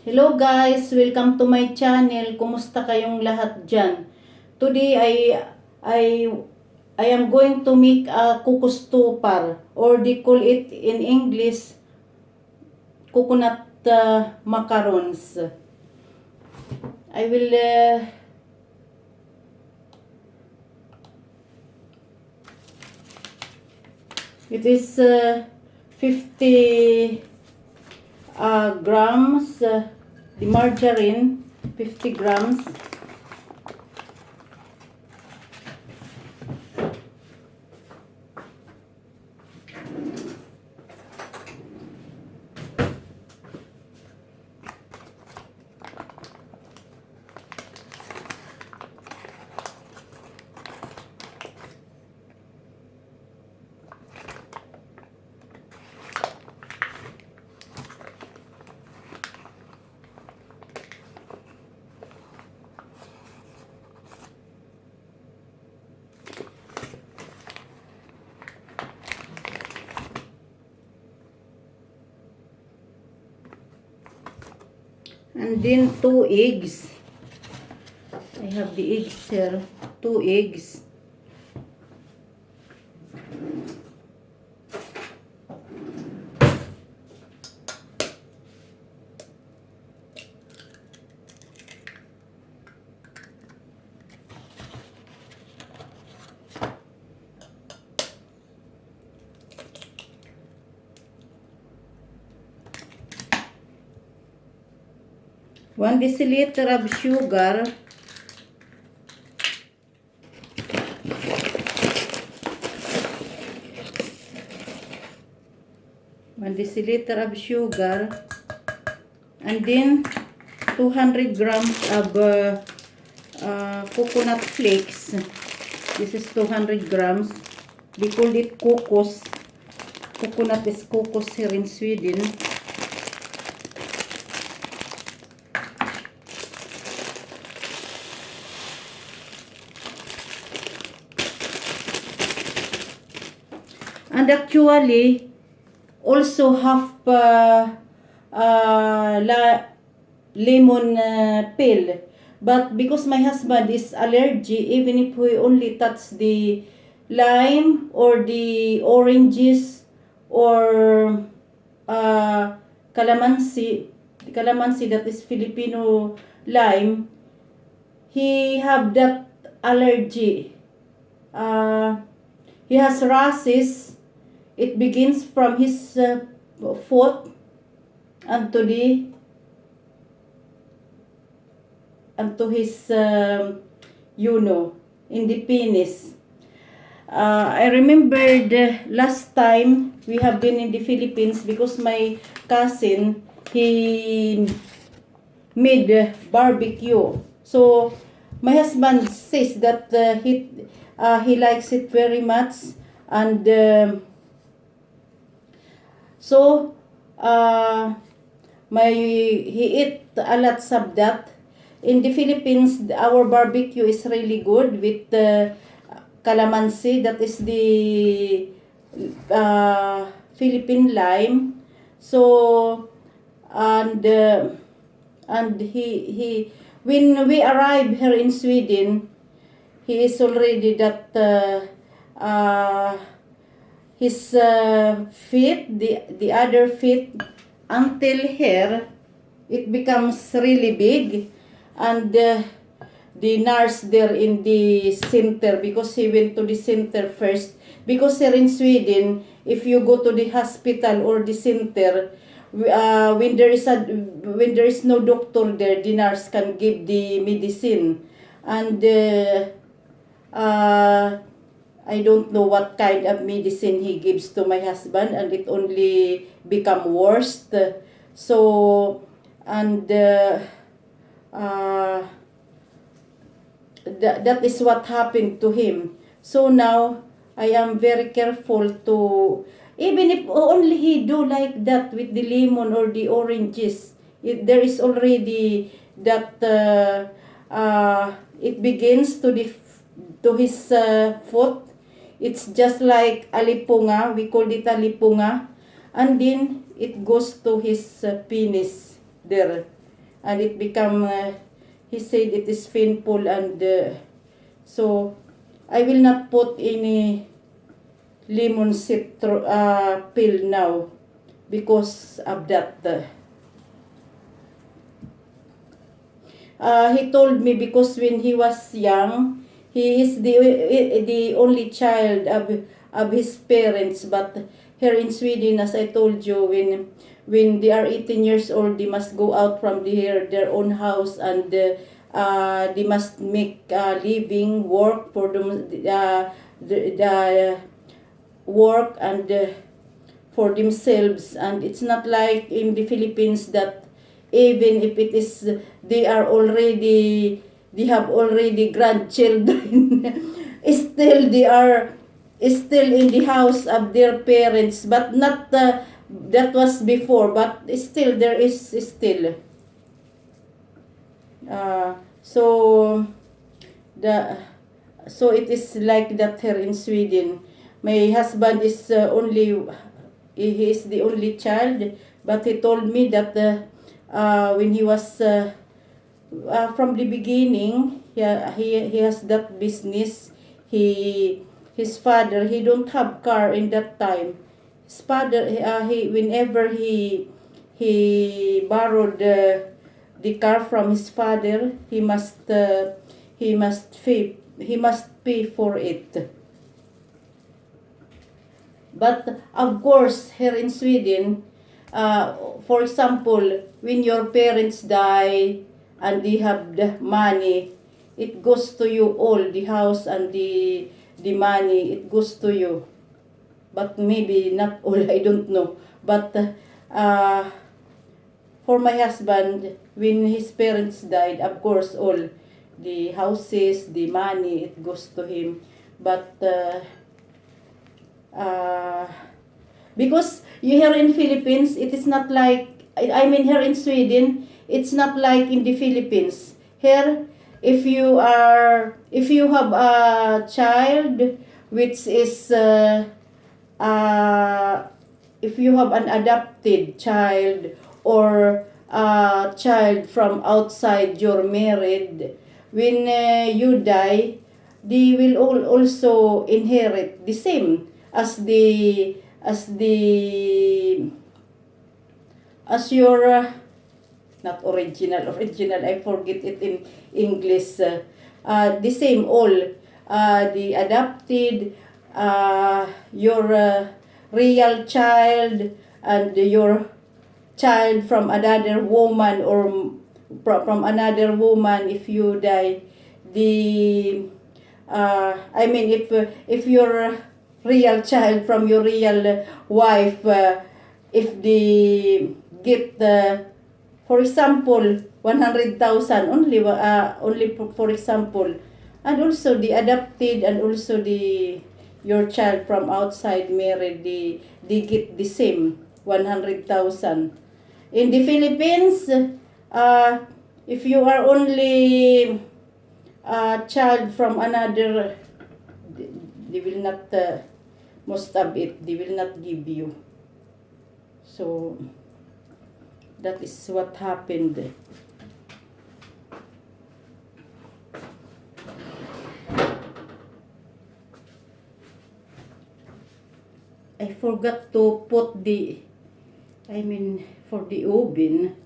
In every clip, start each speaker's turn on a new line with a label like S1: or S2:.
S1: Hello guys, welcome to my channel. Kumusta kayong lahat dyan? Today I I am going to make a kukustupar, or they call it in English coconut macarons. I will it is 50 grams, the margarine 50 grams, and then 2 eggs. I have the eggs here, 2 eggs. One deciliter of sugar, and then 200 grams of coconut flakes. This is 200 grams. They call it kokos. Coconut is kokos here in Sweden. And actually, also half lemon peel. But because my husband is allergic, even if we only touch the lime or the oranges or calamansi, the calamansi that is Filipino lime, he have that allergy. He has rashes. It begins from his foot and to his in the penis. I remember the last time we have been in the Philippines, because my cousin, he made barbecue. So my husband says that he likes it very much, and so he ate a lot of that. In the Philippines, our barbecue is really good with calamansi. That is the Philippine lime. So and he when we arrived here in Sweden, he is already that his feet, the other feet, until here, it becomes really big, and the nurse there in the center, because he went to the center first, because here in Sweden, if you go to the hospital or the center, when there is no doctor there, the nurse can give the medicine, and I don't know what kind of medicine he gives to my husband, and it only become worse. So, and that is what happened to him. So now I am very careful to, even if only he do like that with the lemon or the oranges, there is already that it begins to his foot. It's just like alipunga. We call it alipunga. And then it goes to his penis there. and it become, he said it is painful, and so I will not put any lemon pill now because of that. He told me because when he was young, he is the only child of his parents. But here in Sweden, as I told you, when they are 18 years old, they must go out from their own house, and they must make living, work for them, the work, and for themselves. And it's not like in the Philippines that even if it is they have already grandchildren, still they are still in the house of their parents, but not that was before, but still there is still so the so it is like that here in Sweden. My husband is he is the only child, but he told me that when he was from the beginning, he has that business. His father, he don't have car in that time. His father, he whenever he borrowed the car from his father, he must pay for it. But of course, here in Sweden, for example, when your parents die and they have the money, it goes to you all, the house and the money, it goes to you. But maybe not all, I don't know. But for my husband, when his parents died, of course, all the houses, the money, it goes to him. But because here in Philippines, it is not like, I mean here in Sweden, it's not like in the Philippines. Here, if you have a child which is if you have an adopted child or a child from outside you're married, when you die, they will all also inherit the same as your not original, I forget it in English, the same all, the adopted, your real child, and your child from another woman, or from another woman. If you die, the I mean, if your real child from your real wife, if they get for example 100,000 only, for example, and also the adopted, and also your child from outside married, they get the same 100,000. In the Philippines, if you are only a child from another, they will not, most of it, they will not give you. So, that is what happened. I forgot to put for the oven.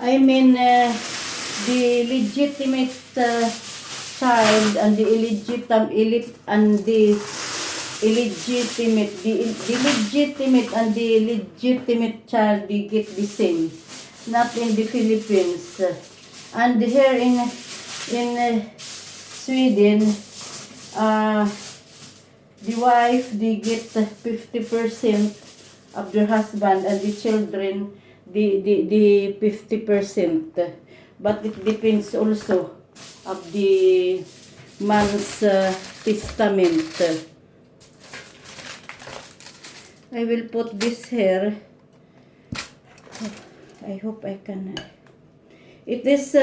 S1: I mean, the legitimate child and the illegitimate and the the legitimate and the legitimate child, they get the same. Not in the Philippines. And here in Sweden, the wife, they get 50% of their husband, and the children, the 50%. But it depends also of the man's testament. I will put this here. I hope I can. It is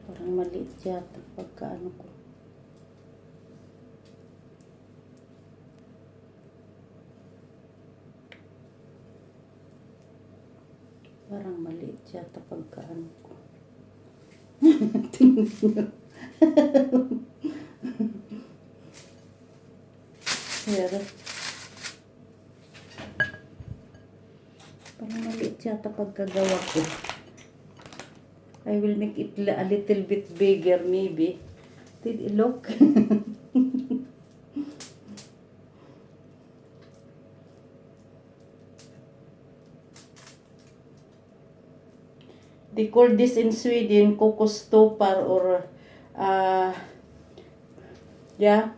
S1: parang maliit yata pagkaano ko. Parang maliit yata pagkaano ko. Tingnan nyo. Here. Parang maliit yata pagkagawa ko. I will make it a little bit bigger maybe. Did it look? They call this in Sweden kokostoppar or yeah.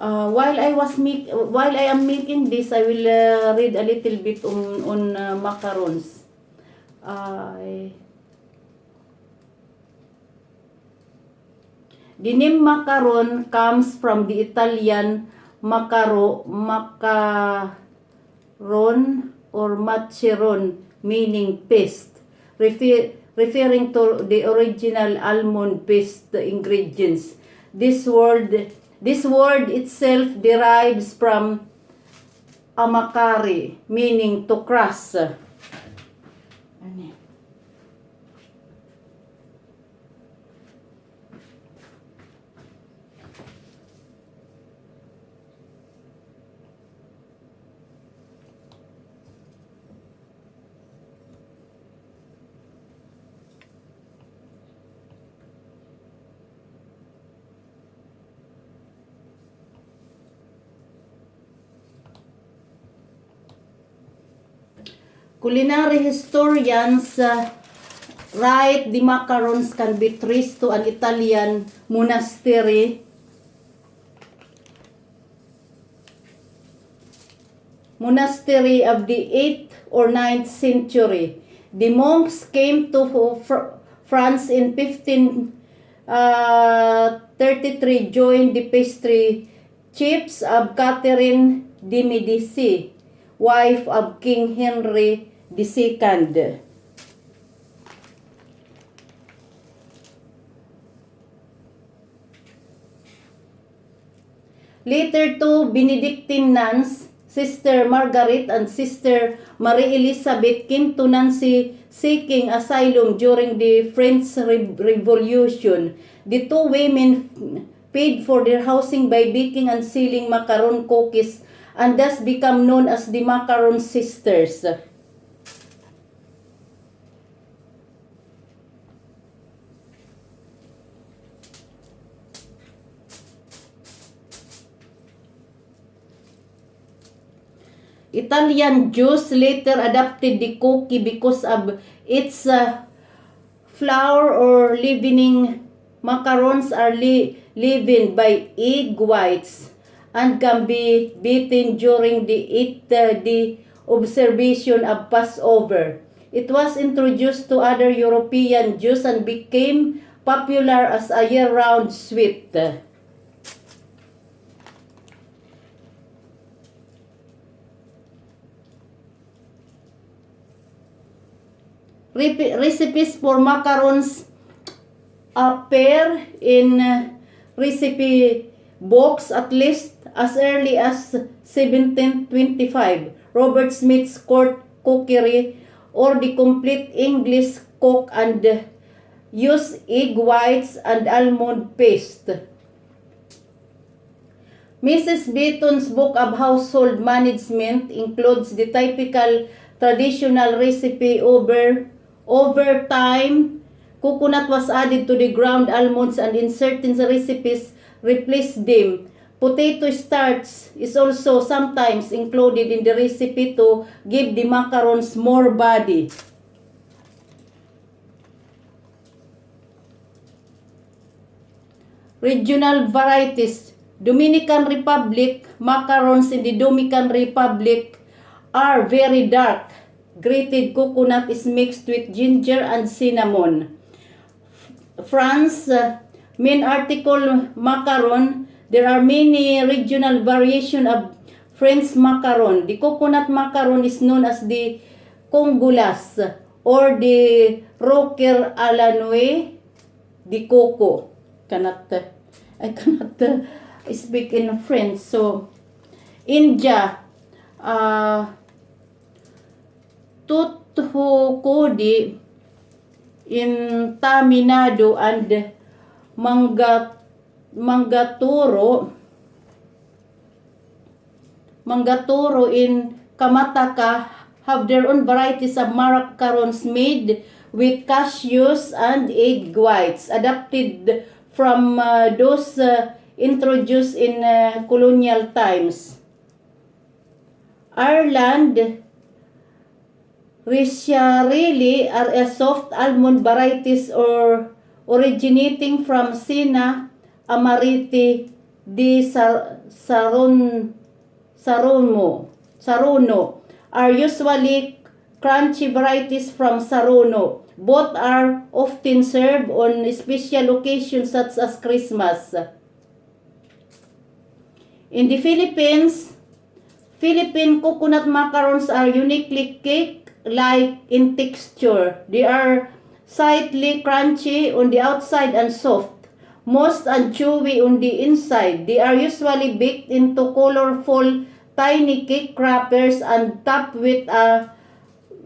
S1: While I am making this, I will read a little bit on macarons. The name macaron comes from the Italian macaron or macaron, meaning paste, referring to the original almond paste ingredients. This word itself derives from amakari, meaning to crush. Culinary historians write the macarons can be traced to an Italian monastery of the 8th or 9th century. The monks came to France in 1533, joined the pastry chefs of Catherine de Medici, wife of King Henry II. Later, two Benedictine nuns, Sister Margaret and Sister Marie Elizabeth, came to Nancy seeking asylum during the French Revolution. The two women paid for their housing by baking and selling macaron cookies, and thus become known as the Macaron Sisters. Italian Jews later adopted the cookie because of its flour or leavening. Macarons are leavened by egg whites and can be beaten during the observation of Passover. It was introduced to other European Jews and became popular as a year-round sweet. Recipes for macarons appear in recipe books at least as early as 1725. Robert Smith's Court Cookery or the Complete English Cook and use egg whites and almond paste. Mrs. Beaton's Book of Household Management includes the typical traditional recipe. Over time, coconut was added to the ground almonds and in certain recipes replaced them. Potato starch is also sometimes included in the recipe to give the macarons more body. Regional varieties. Dominican Republic macarons in the Dominican Republic are very dark. Grated coconut is mixed with ginger and cinnamon. France, main article macaron. There are many regional variations of French macaron. The coconut macaron is known as the Congolais or the Roquer à la Noix de Coco. I cannot speak in French. So, India, Tuthukudi in Tamil Nadu and Mangatoro in Karnataka have their own varieties of macarons made with cashews and egg whites, adapted from those introduced in colonial times. Ireland, Risciarelli are a soft almond varieties or originating from Sina Amariti di Saronno are usually crunchy varieties from Saronno. Both are often served on special occasions such as Christmas. In the Philippines, Philippine coconut macarons are uniquely cake-like in texture. They are slightly crunchy on the outside and soft, moist and chewy on the inside. They are usually baked into colorful tiny cake wrappers and topped with a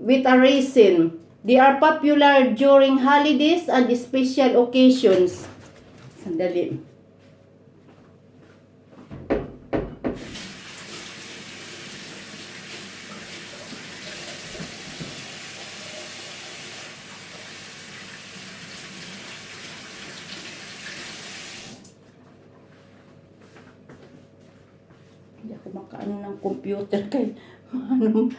S1: raisin. They are popular during holidays and special occasions. Sandali. Hindi ako makaano ng computer kay ano.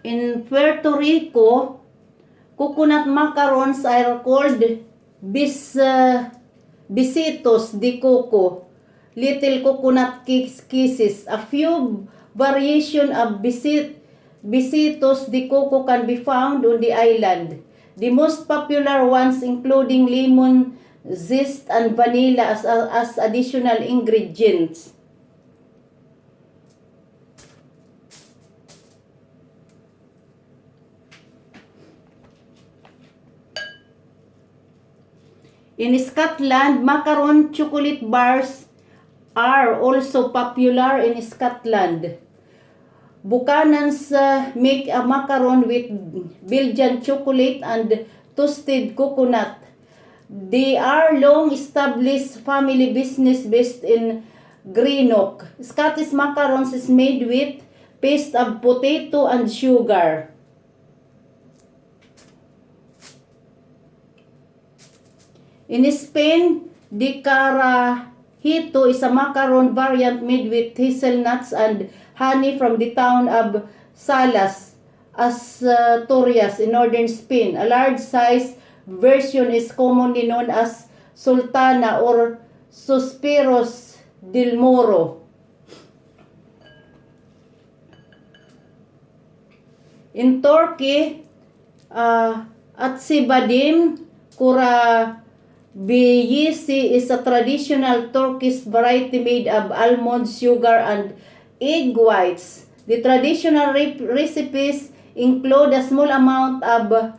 S1: In Puerto Rico, coconut macarons are called besitos de coco, little coconut kisses. A few variations of besitos de coco can be found on the island. The most popular ones including lemon zest and vanilla as additional ingredients. In Scotland, macaron chocolate bars are also popular in Scotland. Buchanans make a macaron with Belgian chocolate and toasted coconut. They are long-established family business based in Greenock. Scottish macarons is made with paste of potato and sugar. In Spain, the carajito is a macaron variant made with hazelnuts and honey from the town of Salas, Asturias in northern Spain. A large-size version is commonly known as Sultana or Suspiros del Moro. In Turkey, Atsibadim Kurabiyisi is a traditional Turkish variety made of almonds, sugar, and egg whites. The traditional recipes include a small amount of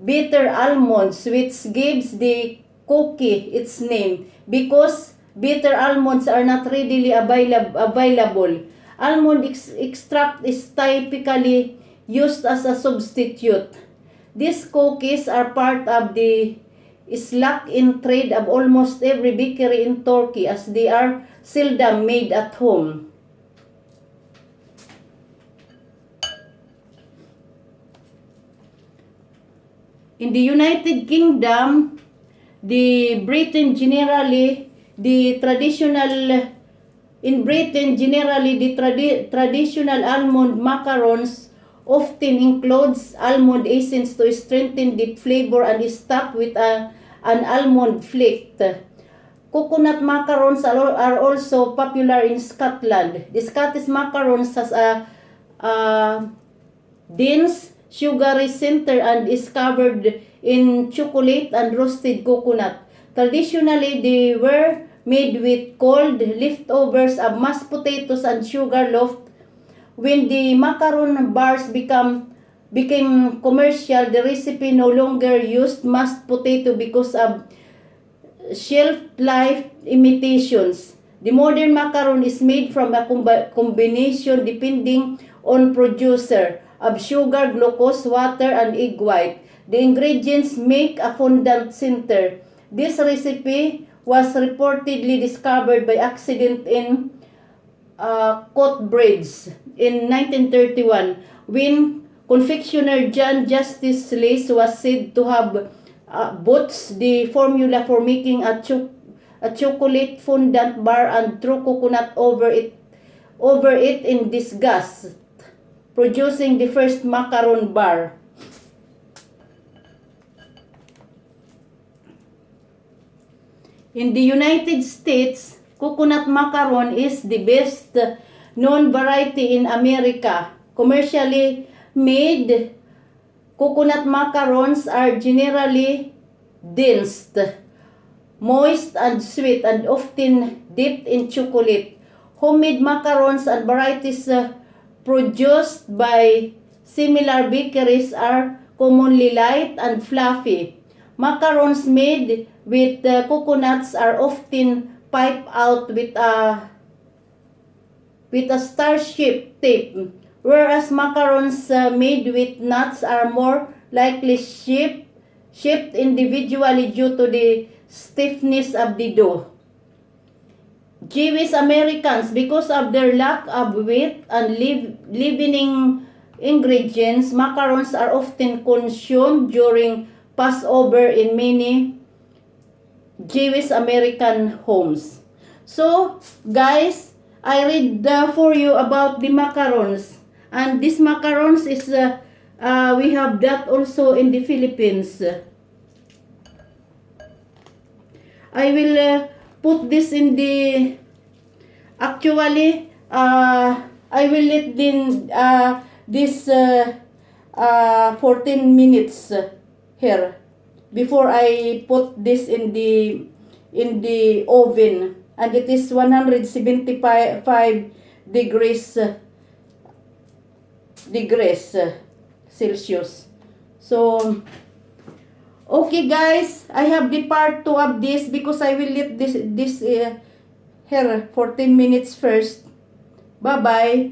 S1: bitter almonds, which gives the cookie its name because bitter almonds are not readily available. Almond extract is typically used as a substitute. These cookies are part of the slack-in trade of almost every bakery in Turkey as they are seldom made at home. In the United Kingdom, in Britain generally the traditional almond macarons often includes almond essence to strengthen the flavor and is topped with an almond flake. Coconut macarons are also popular in Scotland. The Scottish macarons has a dense sugary center and is covered in chocolate and roasted coconut. Traditionally, they were made with cold leftovers of mashed potatoes and sugar loaf. When the macaron bars became commercial, the recipe no longer used mashed potato because of shelf life imitations. The modern macaron is made from a combination, depending on producer, of sugar, glucose, water, and egg white. The ingredients make a fondant center. This recipe was reportedly discovered by accident in Coatbridge in 1931 when confectioner John Justice Lace was said to have botched the formula for making a chocolate fondant bar and threw coconut over it in disgust, producing the first macaron bar. In the United States, coconut macaron is the best known variety in America. Commercially made coconut macarons are generally dense, moist, and sweet, and often dipped in chocolate. Homemade macarons and varieties produced by similar bakeries are commonly light and fluffy. Macarons made with coconuts are often piped out with a star-shaped tape, whereas macarons made with nuts are more likely shaped individually due to the stiffness of the dough. Jewish Americans, because of their lack of wheat and leavening ingredients, macarons are often consumed during Passover in many Jewish American homes. So, guys, I read for you about the macarons. And this macarons is, we have that also in the Philippines. I will put this in the, actually, I will let this 14 minutes here before I put this in the oven, and it is 175 degrees Celsius. So okay guys, I have the part 2 of this because I will let this here 14 minutes first. Bye bye.